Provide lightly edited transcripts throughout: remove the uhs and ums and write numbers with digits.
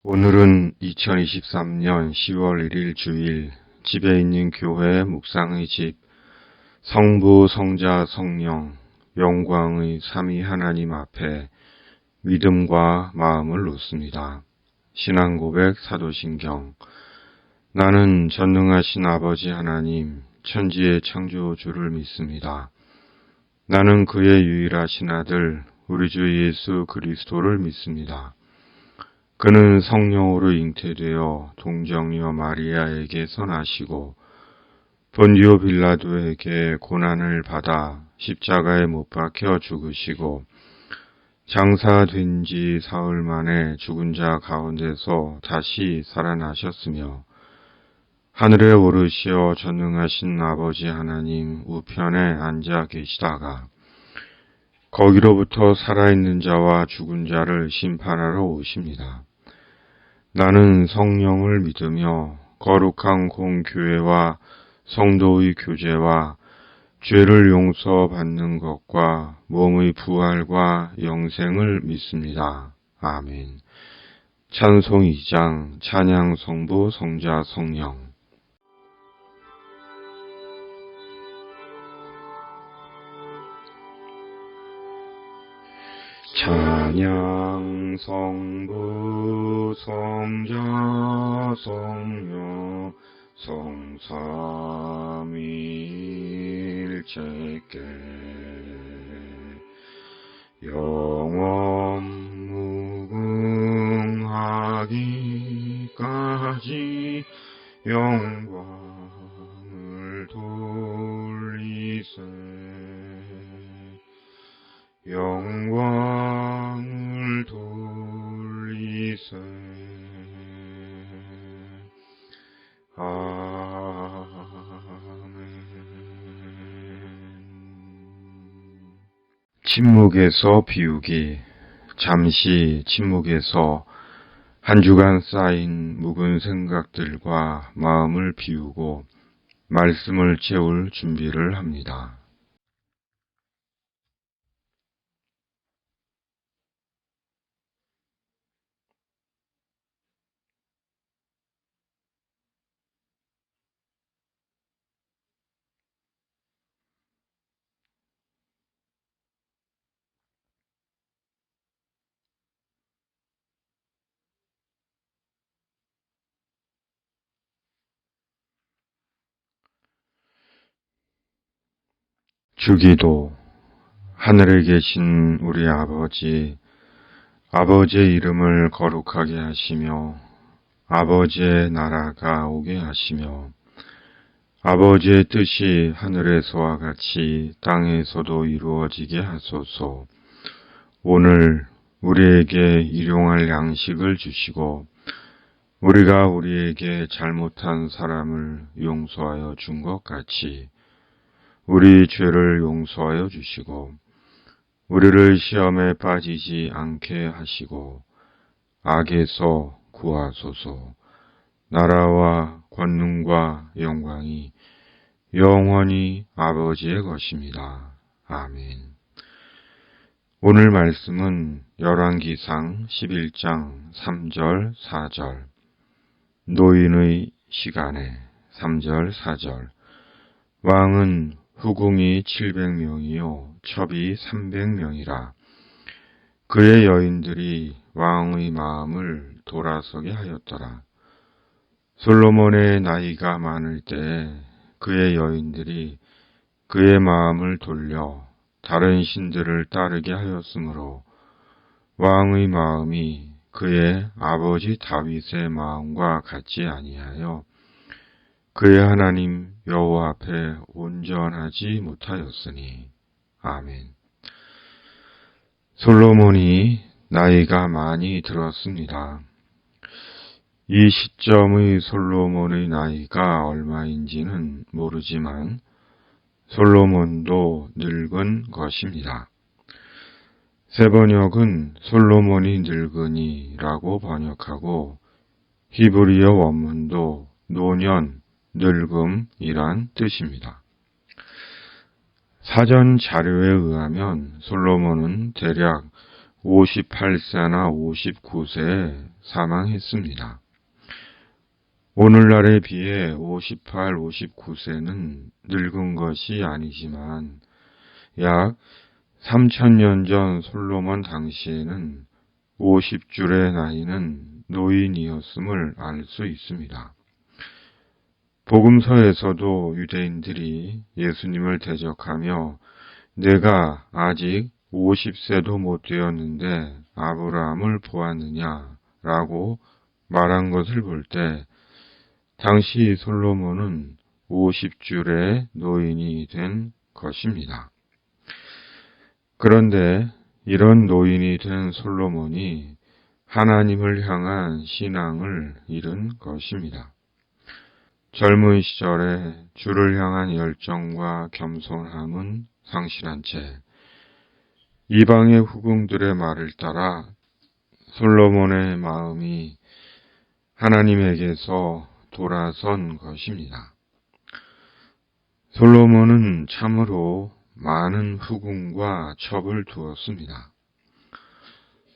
오늘은 2023년 10월 1일 주일 집에 있는 교회 묵상의 집 성부, 성자, 성령, 영광의 삼위 하나님 앞에 믿음과 마음을 놓습니다. 신앙고백 사도신경. 나는 전능하신 아버지 하나님, 천지의 창조주를 믿습니다. 나는 그의 유일하신 아들, 우리 주 예수 그리스도를 믿습니다. 그는 성령으로 잉태되어 동정녀 마리아에게서 나시고 본디오 빌라도에게 고난을 받아 십자가에 못 박혀 죽으시고 장사된 지 사흘 만에 죽은 자 가운데서 다시 살아나셨으며 하늘에 오르시어 전능하신 아버지 하나님 우편에 앉아 계시다가 거기로부터 살아있는 자와 죽은 자를 심판하러 오십니다. 나는 성령을 믿으며 거룩한 공교회와 성도의 교제와 죄를 용서받는 것과 몸의 부활과 영생을 믿습니다. 아멘. 찬송 2장 찬양 성부 성자 성령. 찬양 성부 성자 성령 성삼위일체께 영원 무궁하기까지 영광을 돌리세. 영광을 돌리세. 아멘. 침묵에서 비우기. 잠시 침묵에서 한 주간 쌓인 묵은 생각들과 마음을 비우고 말씀을 채울 준비를 합니다. 주기도. 하늘에 계신 우리 아버지, 아버지의 이름을 거룩하게 하시며 아버지의 나라가 오게 하시며 아버지의 뜻이 하늘에서와 같이 땅에서도 이루어지게 하소서. 오늘 우리에게 일용할 양식을 주시고 우리가 우리에게 잘못한 사람을 용서하여 준 것 같이 우리 죄를 용서하여 주시고 우리를 시험에 빠지지 않게 하시고 악에서 구하소서. 나라와 권능과 영광이 영원히 아버지의 것입니다. 아멘. 오늘 말씀은 열왕기상 11장 3절 4절 노인의 시간에 3절 4절 왕은 후궁이 700명이요 첩이 300명이라. 그의 여인들이 왕의 마음을 돌아서게 하였더라. 솔로몬의 나이가 많을 때 그의 여인들이 그의 마음을 돌려 다른 신들을 따르게 하였으므로 왕의 마음이 그의 아버지 다윗의 마음과 같지 아니하여 그의 하나님 여호와 앞에 온전하지 못하였으니. 아멘. 솔로몬이 나이가 많이 들었습니다. 이 시점의 솔로몬의 나이가 얼마인지는 모르지만 솔로몬도 늙은 것입니다. 새 번역은 솔로몬이 늙으니라고 번역하고 히브리어 원문도 노년, 늙음이란 뜻입니다. 사전 자료에 의하면 솔로몬은 대략 58세나 59세에 사망했습니다. 오늘날에 비해 58, 59세는 늙은 것이 아니지만 약 3000년 전 솔로몬 당시에는 50줄의 나이는 노인이었음을 알 수 있습니다. 복음서에서도 유대인들이 예수님을 대적하며 내가 아직 50세도 못 되었는데 아브라함을 보았느냐라고 말한 것을 볼 때 당시 솔로몬은 50줄의 노인이 된 것입니다. 그런데 이런 노인이 된 솔로몬이 하나님을 향한 신앙을 잃은 것입니다. 젊은 시절에 주를 향한 열정과 겸손함은 상실한 채 이방의 후궁들의 말을 따라 솔로몬의 마음이 하나님에게서 돌아선 것입니다. 솔로몬은 참으로 많은 후궁과 첩을 두었습니다.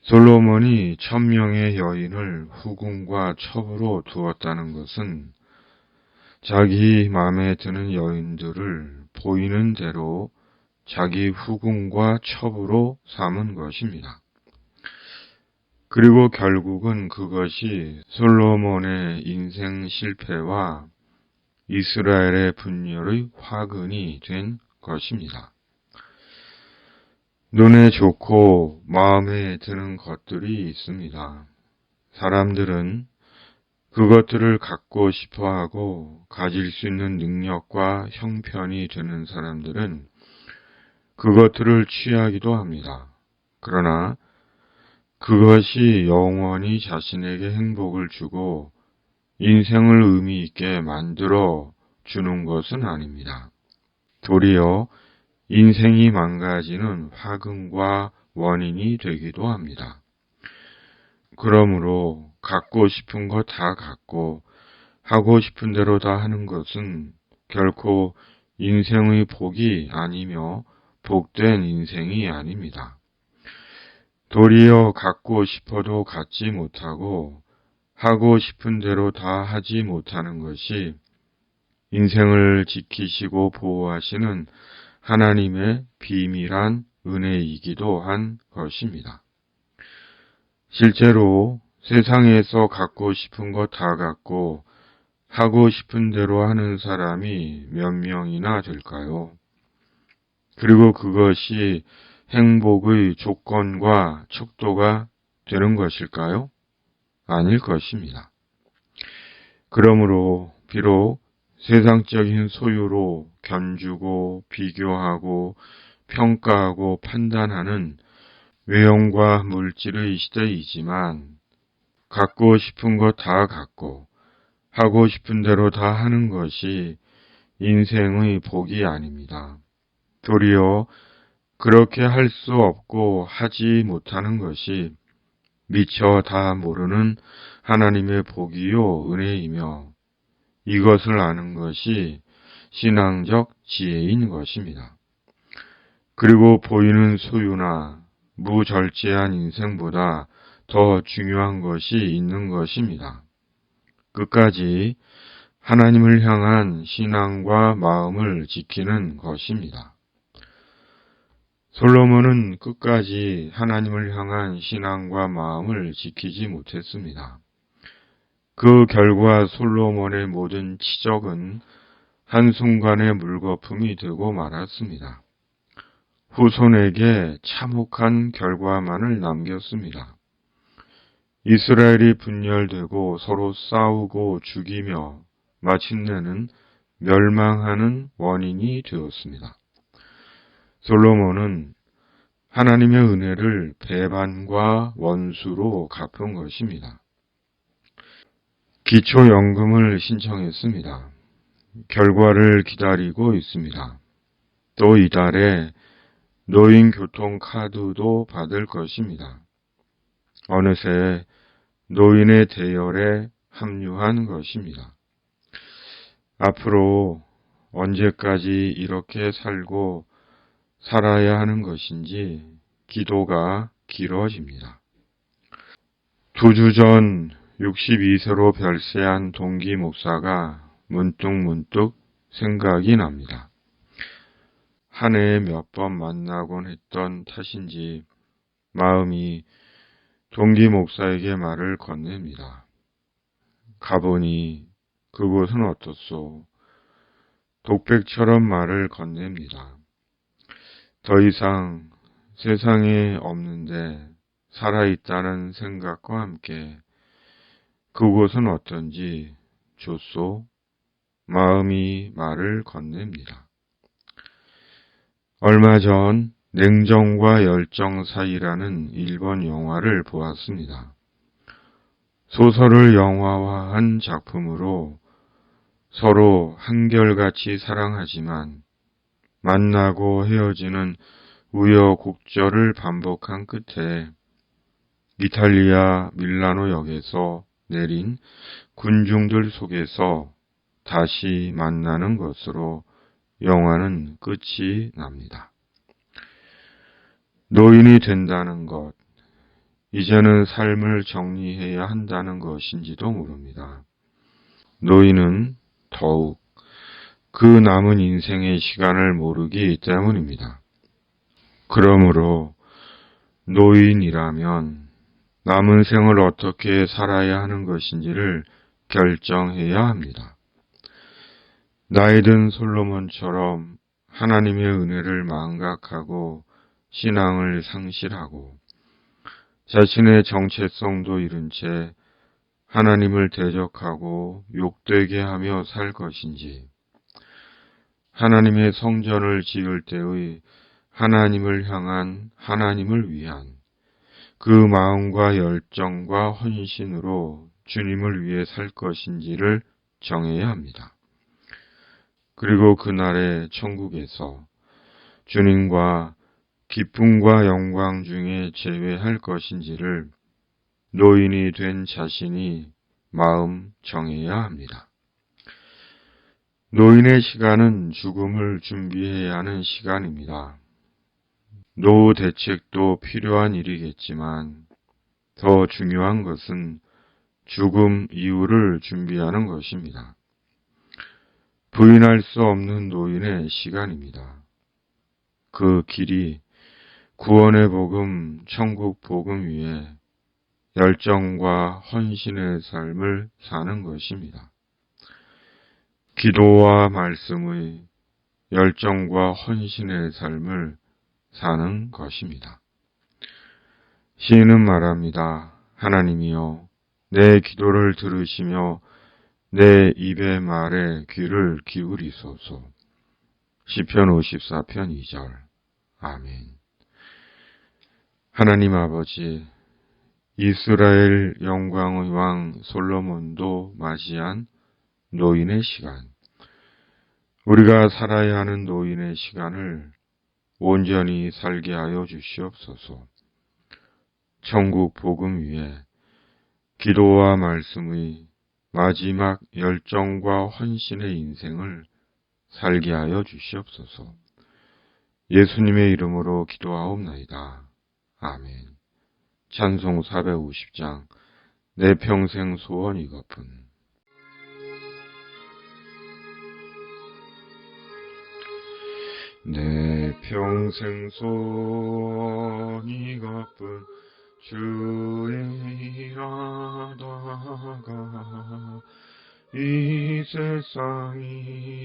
솔로몬이 1000명의 여인을 후궁과 첩으로 두었다는 것은 자기 마음에 드는 여인들을 보이는 대로 자기 후궁과 첩으로 삼은 것입니다. 그리고 결국은 그것이 솔로몬의 인생 실패와 이스라엘의 분열의 화근이 된 것입니다. 눈에 좋고 마음에 드는 것들이 있습니다. 사람들은 그것들을 갖고 싶어하고 가질 수 있는 능력과 형편이 되는 사람들은 그것들을 취하기도 합니다. 그러나 그것이 영원히 자신에게 행복을 주고 인생을 의미 있게 만들어 주는 것은 아닙니다. 도리어 인생이 망가지는 화근과 원인이 되기도 합니다. 그러므로 갖고 싶은 거 다 갖고 하고 싶은 대로 다 하는 것은 결코 인생의 복이 아니며 복된 인생이 아닙니다. 도리어 갖고 싶어도 갖지 못하고 하고 싶은 대로 다 하지 못하는 것이 인생을 지키시고 보호하시는 하나님의 비밀한 은혜이기도 한 것입니다. 실제로 세상에서 갖고 싶은 거 다 갖고 하고 싶은 대로 하는 사람이 몇 명이나 될까요? 그리고 그것이 행복의 조건과 척도가 되는 것일까요? 아닐 것입니다. 그러므로 비록 세상적인 소유로 견주고 비교하고 평가하고 판단하는 외형과 물질의 시대이지만 갖고 싶은 거 다 갖고 하고 싶은 대로 다 하는 것이 인생의 복이 아닙니다. 도리어 그렇게 할 수 없고 하지 못하는 것이 미처 다 모르는 하나님의 복이요 은혜이며 이것을 아는 것이 신앙적 지혜인 것입니다. 그리고 보이는 소유나 무절제한 인생보다 더 중요한 것이 있는 것입니다. 끝까지 하나님을 향한 신앙과 마음을 지키는 것입니다. 솔로몬은 끝까지 하나님을 향한 신앙과 마음을 지키지 못했습니다. 그 결과 솔로몬의 모든 치적은 한순간의 물거품이 되고 말았습니다. 후손에게 참혹한 결과만을 남겼습니다. 이스라엘이 분열되고 서로 싸우고 죽이며 마침내는 멸망하는 원인이 되었습니다. 솔로몬은 하나님의 은혜를 배반과 원수로 갚은 것입니다. 기초연금을 신청했습니다. 결과를 기다리고 있습니다. 또 이달에 노인교통카드도 받을 것입니다. 어느새 노인의 대열에 합류한 것입니다. 앞으로 언제까지 이렇게 살고 살아야 하는 것인지 기도가 길어집니다. 2주 전 62세로 별세한 동기 목사가 문득 생각이 납니다. 한 해에 몇 번 만나곤 했던 탓인지 마음이 동기 목사에게 말을 건넵니다. 가보니 그곳은 어떻소? 독백처럼 말을 건넵니다. 더 이상 세상에 없는데 살아있다는 생각과 함께 그곳은 어떤지 좋소? 마음이 말을 건넵니다. 얼마 전 냉정과 열정 사이라는 일본 영화를 보았습니다. 소설을 영화화한 작품으로 서로 한결같이 사랑하지만 만나고 헤어지는 우여곡절을 반복한 끝에 이탈리아 밀라노 역에서 내린 군중들 속에서 다시 만나는 것으로 영화는 끝이 납니다. 노인이 된다는 것, 이제는 삶을 정리해야 한다는 것인지도 모릅니다. 노인은 더욱 그 남은 인생의 시간을 모르기 때문입니다. 그러므로 노인이라면 남은 생을 어떻게 살아야 하는 것인지를 결정해야 합니다. 나이든 솔로몬처럼 하나님의 은혜를 망각하고 신앙을 상실하고 자신의 정체성도 잃은 채 하나님을 대적하고 욕되게 하며 살 것인지, 하나님의 성전을 지을 때의 하나님을 향한 하나님을 위한 그 마음과 열정과 헌신으로 주님을 위해 살 것인지를 정해야 합니다. 그리고 그날의 천국에서 주님과 기쁨과 영광 중에 제외할 것인지를 노인이 된 자신이 마음 정해야 합니다. 노인의 시간은 죽음을 준비해야 하는 시간입니다. 노후 대책도 필요한 일이겠지만 더 중요한 것은 죽음 이후를 준비하는 것입니다. 부인할 수 없는 노인의 시간입니다. 그 길이 구원의 복음, 천국 복음 위에 열정과 헌신의 삶을 사는 것입니다. 기도와 말씀의 열정과 헌신의 삶을 사는 것입니다. 시인은 말합니다. 하나님이여, 내 기도를 들으시며 내 입의 말에 귀를 기울이소서. 시편 54편 2절. 아멘. 하나님 아버지, 이스라엘 영광의 왕 솔로몬도 맞이한 노인의 시간, 우리가 살아야 하는 노인의 시간을 온전히 살게 하여 주시옵소서. 천국 복음 위에 기도와 말씀의 마지막 열정과 헌신의 인생을 살게 하여 주시옵소서. 예수님의 이름으로 기도하옵나이다. 아멘. 찬송 450장 내 평생 소원 이것뿐. 내 평생 소원 이것뿐 주의 일하다가 이 세상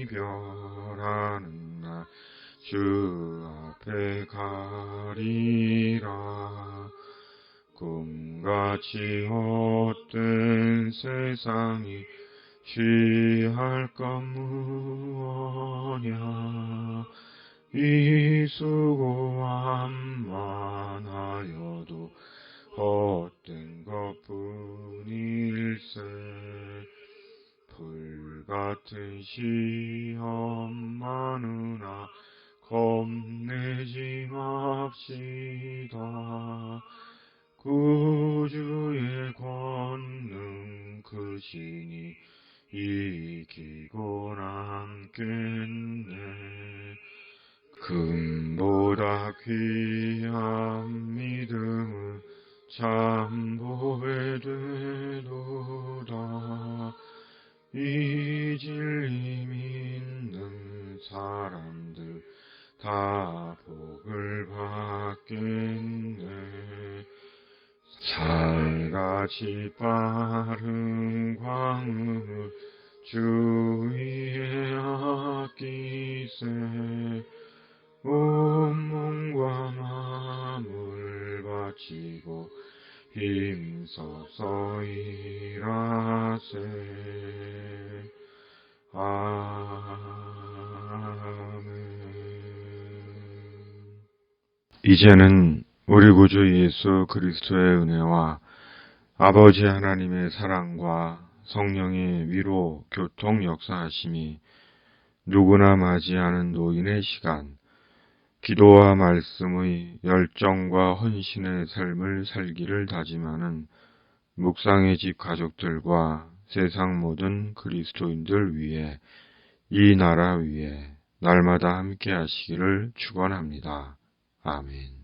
이별하는 날 주 앞에 가리라. 꿈같이 헛된 세상이 취할 것 무엇냐. 이 수고함만 하여도 헛된 것뿐일세. 불같은 시험 많으나 겁내지 맙시다. 구주의 권능 크시니 이기고 남겠네. 금보다 귀한 믿음을 참보배 되도다. 이 진리 믿는 사람들 다 복을 받겠네. 살같이 빠른 광음을 주위에 아끼세. 온몸과 마음을 바치고 힘써서 일하세. 아멘. 이제는 우리 구주 예수 그리스도의 은혜와 아버지 하나님의 사랑과 성령의 위로, 교통, 역사하심이 누구나 맞이하는 노인의 시간, 기도와 말씀의 열정과 헌신의 삶을 살기를 다짐하는 묵상의 집 가족들과 세상 모든 그리스도인들 위해, 이 나라 위에 날마다 함께 하시기를 축원합니다. 아멘.